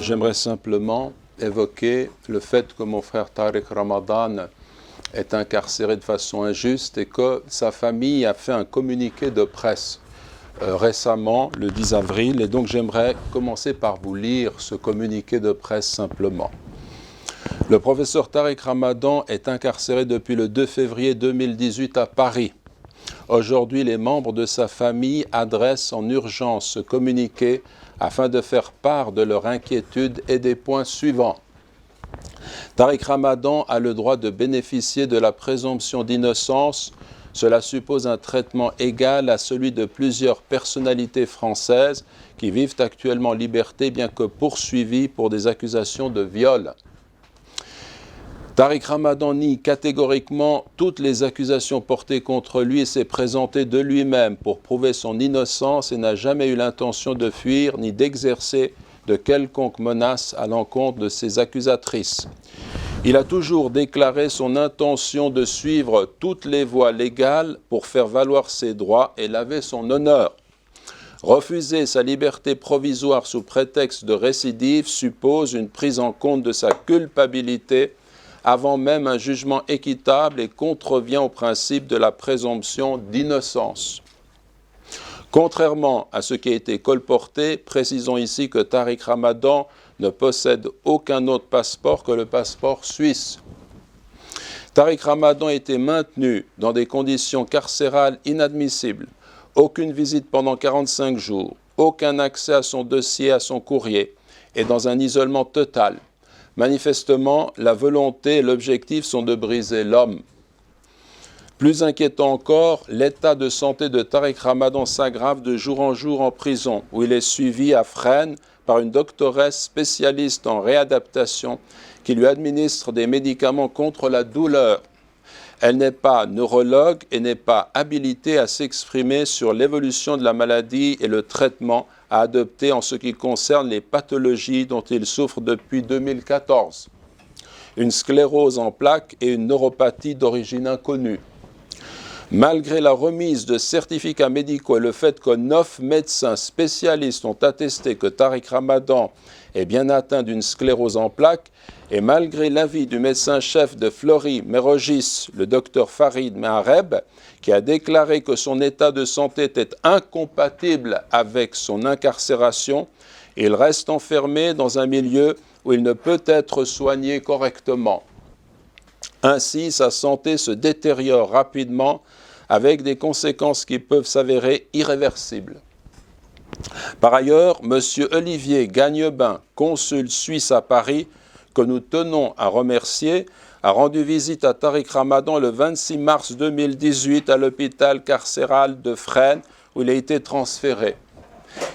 J'aimerais simplement évoquer le fait que mon frère Tariq Ramadan est incarcéré de façon injuste et que sa famille a fait un communiqué de presse récemment, le 10 avril, et donc j'aimerais commencer par vous lire ce communiqué de presse simplement. Le professeur Tariq Ramadan est incarcéré depuis le 2 février 2018 à Paris. Aujourd'hui, les membres de sa famille adressent en urgence ce communiqué afin de faire part de leur inquiétude et des points suivants. Tariq Ramadan a le droit de bénéficier de la présomption d'innocence. Cela suppose un traitement égal à celui de plusieurs personnalités françaises qui vivent actuellement en liberté bien que poursuivies pour des accusations de viol. Tariq Ramadan nie catégoriquement toutes les accusations portées contre lui et s'est présenté de lui-même pour prouver son innocence et n'a jamais eu l'intention de fuir ni d'exercer de quelconque menace à l'encontre de ses accusatrices. Il a toujours déclaré son intention de suivre toutes les voies légales pour faire valoir ses droits et laver son honneur. Refuser sa liberté provisoire sous prétexte de récidive suppose une prise en compte de sa culpabilité avant même un jugement équitable et contrevient au principe de la présomption d'innocence. Contrairement à ce qui a été colporté, précisons ici que Tariq Ramadan ne possède aucun autre passeport que le passeport suisse. Tariq Ramadan a été maintenu dans des conditions carcérales inadmissibles, aucune visite pendant 45 jours, aucun accès à son dossier, à son courrier, et dans un isolement total. Manifestement, la volonté et l'objectif sont de briser l'homme. Plus inquiétant encore, l'état de santé de Tariq Ramadan s'aggrave de jour en jour en prison, où il est suivi à Fresnes par une doctoresse spécialiste en réadaptation qui lui administre des médicaments contre la douleur. Elle n'est pas neurologue et n'est pas habilitée à s'exprimer sur l'évolution de la maladie et le traitement à adopter en ce qui concerne les pathologies dont il souffre depuis 2014. Une sclérose en plaques et une neuropathie d'origine inconnue. Malgré la remise de certificats médicaux et le fait que 9 médecins spécialistes ont attesté que Tariq Ramadan est bien atteint d'une sclérose en plaques, et malgré l'avis du médecin-chef de Fleury-Mérogis, le docteur Farid Mahareb, qui a déclaré que son état de santé était incompatible avec son incarcération, il reste enfermé dans un milieu où il ne peut être soigné correctement. Ainsi, sa santé se détériore rapidement avec des conséquences qui peuvent s'avérer irréversibles. Par ailleurs, M. Olivier Gagnebin, consul suisse à Paris, que nous tenons à remercier, a rendu visite à Tariq Ramadan le 26 mars 2018 à l'hôpital carcéral de Fresnes où il a été transféré.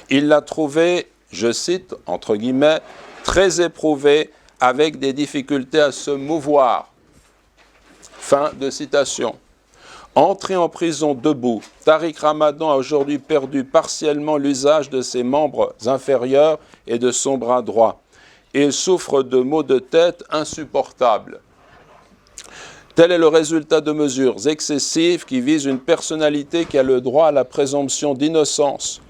Il l'a trouvé, je cite, entre guillemets, très éprouvé avec des difficultés à se mouvoir. Fin de citation. Entré en prison debout, Tariq Ramadan a aujourd'hui perdu partiellement l'usage de ses membres inférieurs et de son bras droit. Il souffre de maux de tête insupportables. Tel est le résultat de mesures excessives qui visent une personnalité qui a le droit à la présomption d'innocence.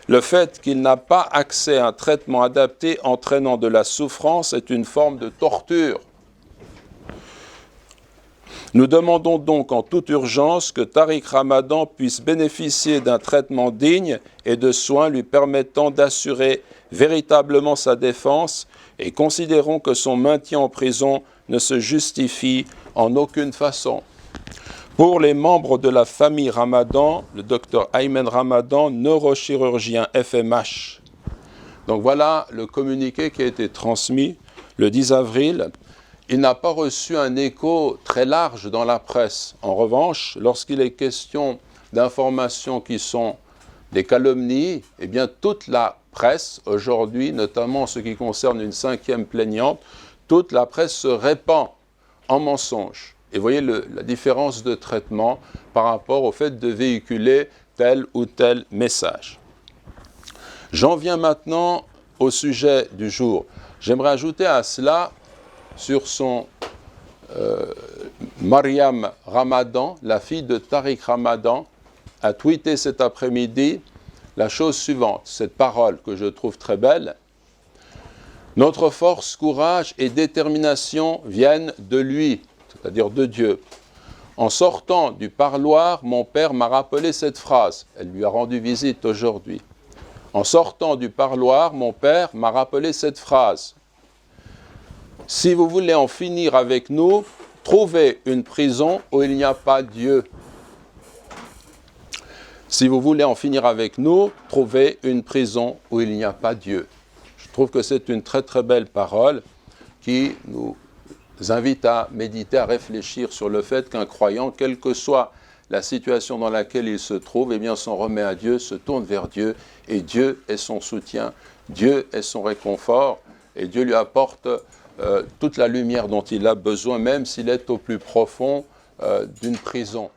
Le fait qu'il n'a pas accès à un traitement adapté entraînant de la souffrance est une forme de torture. Nous demandons donc en toute urgence que Tariq Ramadan puisse bénéficier d'un traitement digne et de soins lui permettant d'assurer véritablement sa défense et considérons que son maintien en prison ne se justifie en aucune façon. Pour les membres de la famille Ramadan, le docteur Ayman Ramadan, neurochirurgien FMH. Donc voilà le communiqué qui a été transmis le 10 avril. Il n'a pas reçu un écho très large dans la presse. En revanche, lorsqu'il est question d'informations qui sont des calomnies, eh bien toute la presse, aujourd'hui, notamment en ce qui concerne une 5e plaignante, toute la presse se répand en mensonges. Et voyez la différence de traitement par rapport au fait de véhiculer tel ou tel message. J'en viens maintenant au sujet du jour. J'aimerais ajouter à cela, sur son Mariam Ramadan, la fille de Tariq Ramadan, a tweeté cet après-midi la chose suivante, cette parole que je trouve très belle. Notre force, courage et détermination viennent de lui, c'est-à-dire de Dieu. En sortant du parloir, mon père m'a rappelé cette phrase. Elle lui a rendu visite aujourd'hui. En sortant du parloir, mon père m'a rappelé cette phrase. Si vous voulez en finir avec nous, trouvez une prison où il n'y a pas Dieu. Si vous voulez en finir avec nous, trouvez une prison où il n'y a pas Dieu. Je trouve que c'est une très très belle parole qui nous invite à méditer, à réfléchir sur le fait qu'un croyant, quelle que soit la situation dans laquelle il se trouve, eh bien s'en remet à Dieu, se tourne vers Dieu, et Dieu est son soutien, Dieu est son réconfort, et Dieu lui apporte toute la lumière dont il a besoin, même s'il est au plus profond d'une prison.